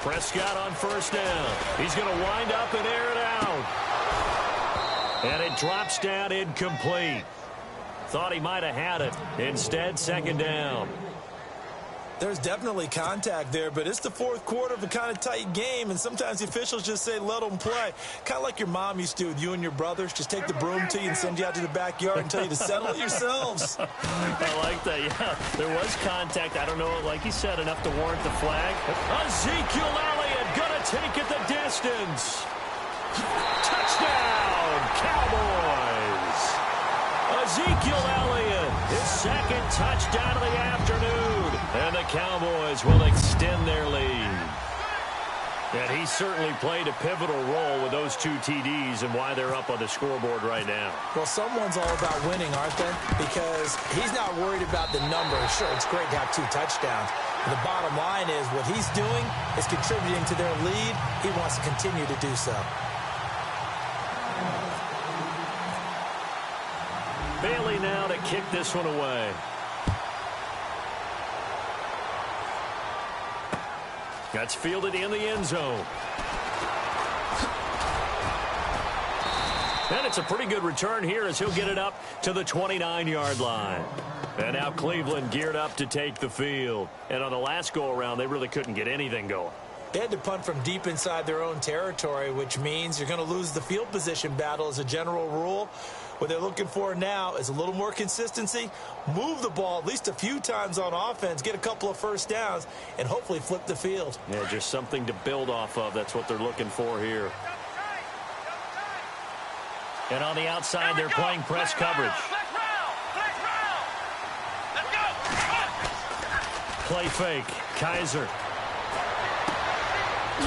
Prescott on 1st down. He's going to wind up and air it out. And it drops down incomplete. Thought he might have had it. Instead, 2nd down. There's definitely contact there, but it's the 4th quarter of a kind of tight game, and sometimes the officials just say, let them play. Kind of like your mom used to do with you and your brothers. Just take the broom to you and send you out to the backyard and tell you to settle it yourselves. I like that, yeah. There was contact. I don't know, like you said, enough to warrant the flag. Ezekiel Elliott going to take it the distance. Touchdown, Cowboys. Ezekiel Elliott, his 2nd touchdown of the afternoon. And the Cowboys will extend their lead. And he certainly played a pivotal role with those 2 TDs and why they're up on the scoreboard right now. Well, someone's all about winning, aren't they? Because he's not worried about the numbers. Sure, it's great to have 2 touchdowns. But the bottom line is what he's doing is contributing to their lead. He wants to continue to do so. Bailey now to kick this one away. That's fielded in the end zone. And it's a pretty good return here as he'll get it up to the 29-yard line. And now Cleveland geared up to take the field. And on the last go-around, they really couldn't get anything going. They had to punt from deep inside their own territory, which means you're going to lose the field position battle as a general rule. What they're looking for now is a little more consistency, move the ball at least a few times on offense, get a couple of 1st downs, and hopefully flip the field. Yeah, just something to build off of. That's what they're looking for here. And on the outside, they're playing press coverage. Play fake. Kaiser.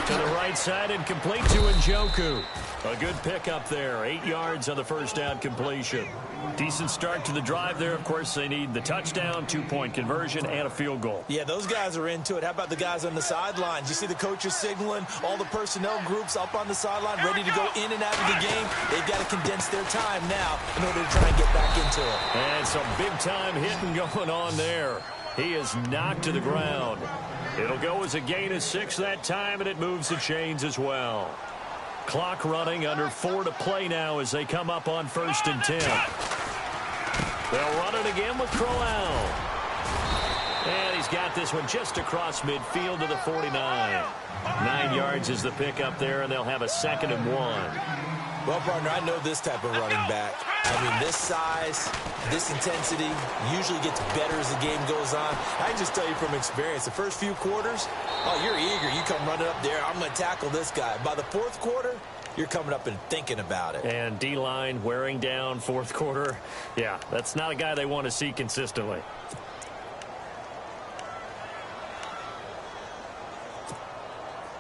To the right side and complete to Njoku. A good pickup there. 8 yards on the 1st down completion. Decent start to the drive there. Of course, they need the touchdown, 2-point conversion, and a field goal. Yeah, those guys are into it. How about the guys on the sidelines? You see the coaches signaling, all the personnel groups up on the sideline, ready to go in and out of the game. They've got to condense their time now in order to try and get back into it. And some big-time hitting going on there. He is knocked to the ground. It'll go as a gain of 6 that time, and it moves the chains as well. Clock running, under 4 to play now as they come up on 1st and 10. They'll run it again with Crowell. And he's got this one just across midfield to the 49. 9 yards is the pickup there, and they'll have a 2nd and 1. Well, partner, I know this type of running back. I mean, this size, this intensity usually gets better as the game goes on. I can just tell you from experience, the first few quarters, oh, you're eager. You come running up there, I'm going to tackle this guy. By the 4th quarter, you're coming up and thinking about it. And D-line wearing down 4th quarter. Yeah, that's not a guy they want to see consistently.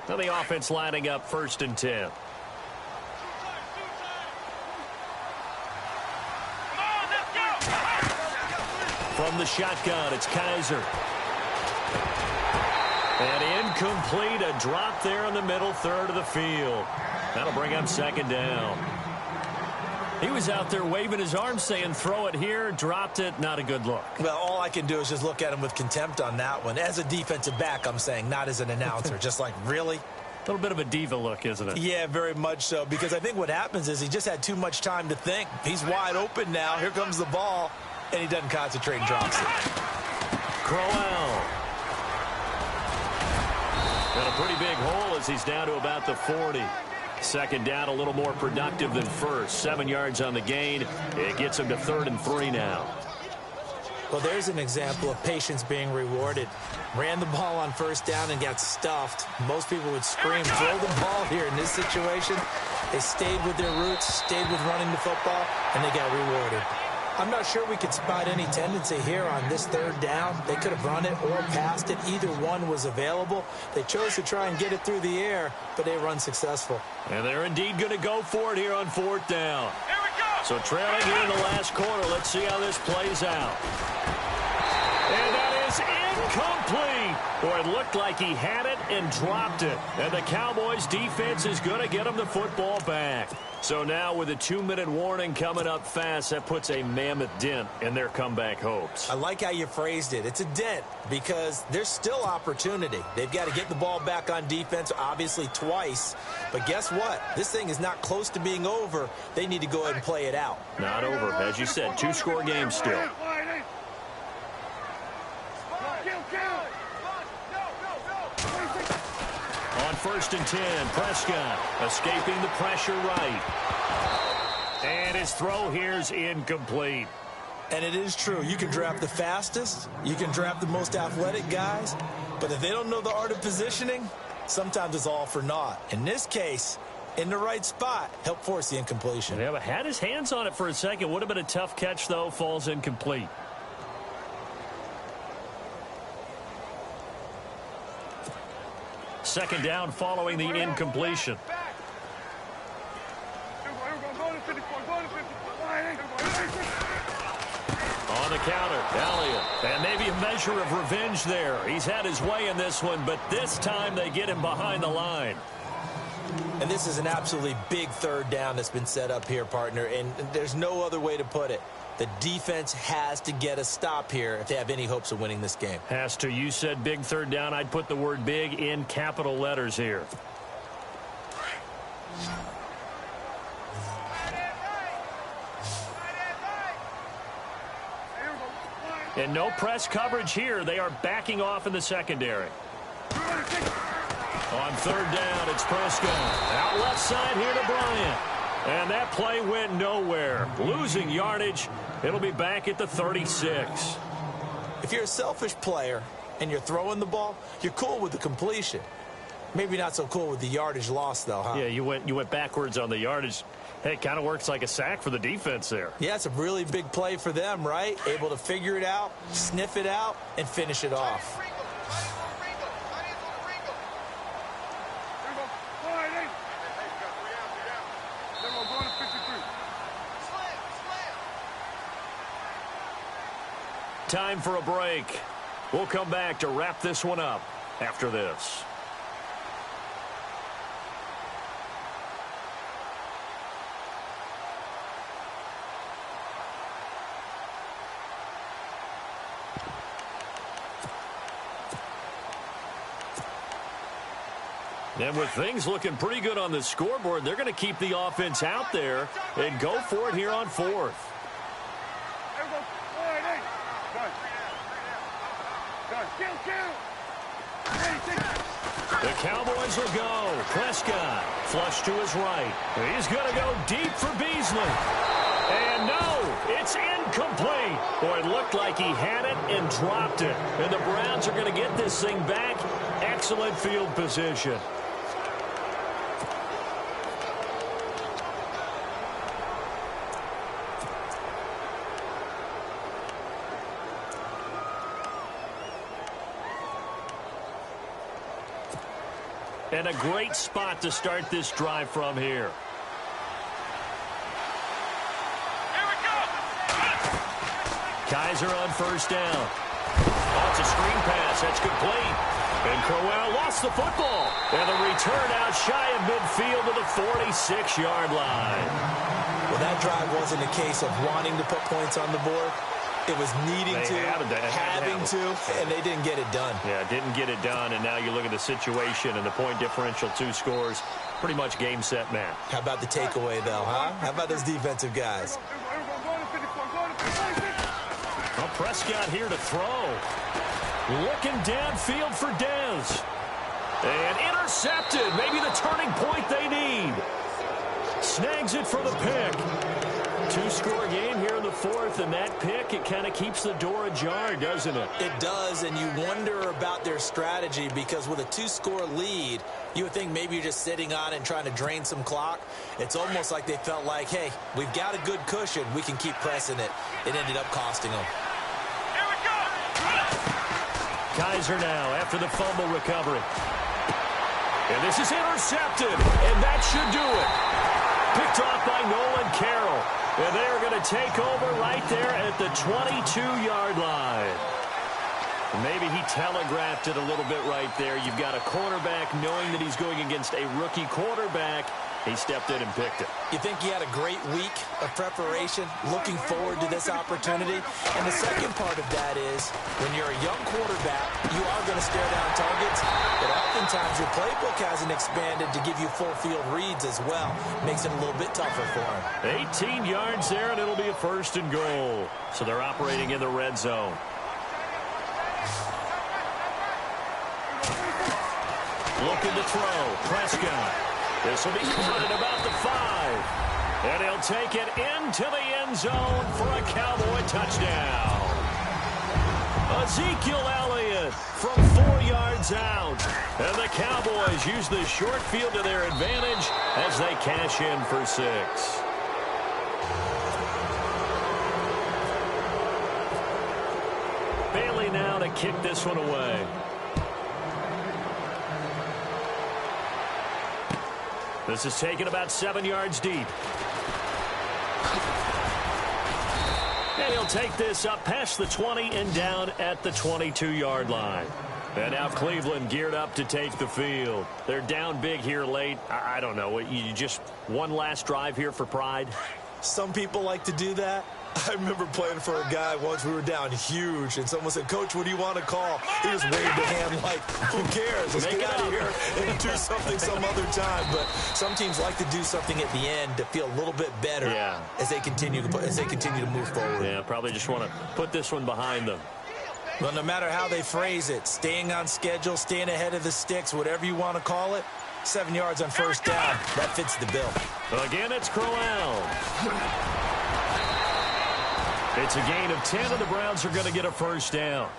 Now the offense lining up 1st and 10. From the shotgun, it's Kaiser. And incomplete, a drop there in the middle third of the field. That'll bring up 2nd down. He was out there waving his arms saying, throw it here, dropped it, not a good look. Well, all I can do is just look at him with contempt on that one. As a defensive back, I'm saying, not as an announcer. Just like, really? A little bit of a diva look, isn't it? Yeah, very much so, because I think what happens is he just had too much time to think. He's wide open now. Here comes the ball, and he doesn't concentrate and drops it. Crowell. And a pretty big hole as he's down to about the 40. 2nd down, a little more productive than 1st. 7 yards on the gain. It gets him to 3rd and 3 now. Well, there's an example of patience being rewarded. Ran the ball on 1st down and got stuffed. Most people would scream, throw the ball here. In this situation, they stayed with their roots, stayed with running the football, and they got rewarded. I'm not sure we could spot any tendency here on this 3rd down. They could have run it or passed it. Either one was available. They chose to try and get it through the air, but they run successful. And they're indeed going to go for it here on 4th down. Here we go. So trailing here in the last quarter. Let's see how this plays out. And that is incomplete. Boy, it looked like he had it and dropped it. And the Cowboys defense is going to get him the football back. So now with a 2-minute warning coming up fast, that puts a mammoth dent in their comeback hopes. I like how you phrased it. It's a dent because there's still opportunity. They've got to get the ball back on defense, obviously twice. But guess what? This thing is not close to being over. They need to go ahead and play it out. Not over. As you said, 2-score game still. On 1st and 10, Prescott escaping the pressure right. And his throw here is incomplete. And it is true. You can draft the fastest. You can draft the most athletic guys. But if they don't know the art of positioning, sometimes it's all for naught. In this case, in the right spot, help force the incompletion. Yeah, but had his hands on it for a second. Would have been a tough catch, though. Falls incomplete. Second down following the incompletion. On the counter, Elliott. And maybe a measure of revenge there. He's had his way in this one, but this time they get him behind the line. And this is an absolutely big 3rd down that's been set up here, partner, and there's no other way to put it. The defense has to get a stop here if they have any hopes of winning this game. Has to. You said big 3rd down. I'd put the word big in capital letters here. And no press coverage here. They are backing off in the secondary. On 3rd down, it's Prescott. Out left side here to Bryant. And that play went nowhere. Losing yardage. It'll be back at the 36. If you're a selfish player and you're throwing the ball, you're cool with the completion. Maybe not so cool with the yardage loss, though, huh? Yeah, you went backwards on the yardage. Hey, it kind of works like a sack for the defense there. Yeah, it's a really big play for them, right? Able to figure it out, sniff it out, and finish it off. Time for a break. We'll come back to wrap this one up after this. And with things looking pretty good on the scoreboard, they're going to keep the offense out there and go for it here on fourth. The Cowboys will go. Prescott, flush to his right. He's going to go deep for Beasley. And no, it's incomplete. Boy, it looked like he had it and dropped it. And the Browns are going to get this thing back. Excellent field position. And a great spot to start this drive from here. Kaiser on first down. Oh, it's a screen pass. That's complete. And Crowell lost the football. And the return out shy of midfield to the 46-yard line. Well, that drive wasn't a case of wanting to put points on the board. It was needing to, having to, and they didn't get it done. Yeah, didn't get it done, and now you look at the situation and the point differential, 2 scores, pretty much game, set, match. How about the takeaway, though, huh? How about those defensive guys? Well, Prescott here to throw. Looking downfield for Dez. And intercepted. Maybe the turning point they need. Snags it for the pick. 2-score game here in the fourth, and that pick, it kind of keeps the door ajar, doesn't it? It does, and you wonder about their strategy because with a 2-score lead, you would think maybe you're just sitting on it and trying to drain some clock. It's almost like they felt like, hey, we've got a good cushion. We can keep pressing it. It ended up costing them. Here we go! Kaiser now after the fumble recovery. And this is intercepted, and that should do it. Picked off by Nolan Carroll. And they're going to take over right there at the 22-yard line. Maybe he telegraphed it a little bit right there. You've got a cornerback knowing that he's going against a rookie quarterback. He stepped in and picked it. You think he had a great week of preparation, looking forward to this opportunity? And the second part of that is, when you're a young quarterback, you are going to stare down targets, but oftentimes your playbook hasn't expanded to give you full field reads as well. Makes it a little bit tougher for him. 18 yards there, and it'll be a 1st and goal. So they're operating in the red zone. Looking to throw. Prescott. This will be caught at about the 5. And he'll take it into the end zone for a Cowboy touchdown. Ezekiel Elliott from 4 yards out. And the Cowboys use the short field to their advantage as they cash in for 6. Bailey now to kick this one away. This is taken about 7 yards deep. And he'll take this up past the 20 and down at the 22-yard line. And now Cleveland geared up to take the field. They're down big here late. I don't know. You just one last drive here for pride? Some people like to do that. I remember playing for a guy once. We were down huge, and someone said, "Coach, what do you want to call?" He just waved a hand like, who cares? Let's get out of here and do something some other time. But some teams like to do something at the end to feel a little bit better as they continue to move forward. Yeah, probably just want to put this one behind them. Well, no matter how they phrase it, staying on schedule, staying ahead of the sticks, whatever you want to call it, 7 yards on first down, that fits the bill. Again, it's Crowell. It's a gain of 10, and the Browns are going to get a first down.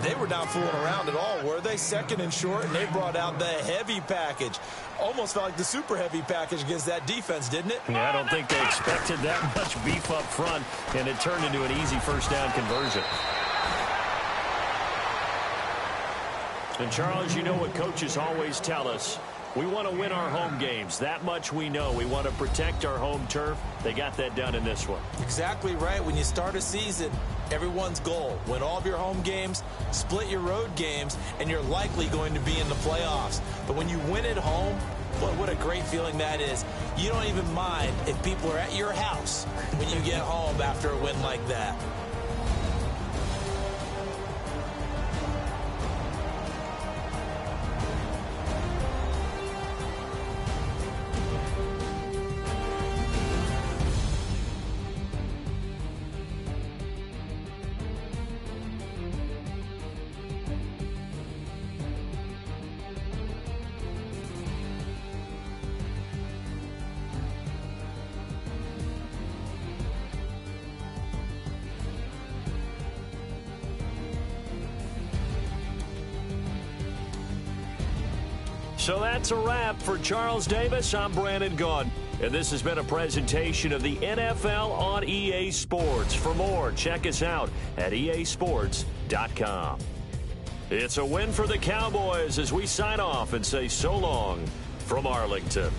They were not fooling around at all, were they? 2nd and short, and they brought out the heavy package. Almost felt like the super heavy package against that defense, didn't it? Yeah, I don't think they expected that much beef up front, and it turned into an easy first down conversion. And, Charles, you know what coaches always tell us. We want to win our home games. That much we know. We want to protect our home turf. They got that done in this one. Exactly right. When you start a season, everyone's goal, win all of your home games, split your road games, and you're likely going to be in the playoffs. But when you win at home, boy, what a great feeling that is. You don't even mind if people are at your house when you get home after a win like that. So that's a wrap. For Charles Davis, I'm Brandon Gaudin. And this has been a presentation of the NFL on EA Sports. For more, check us out at easports.com. It's a win for the Cowboys as we sign off and say so long from Arlington.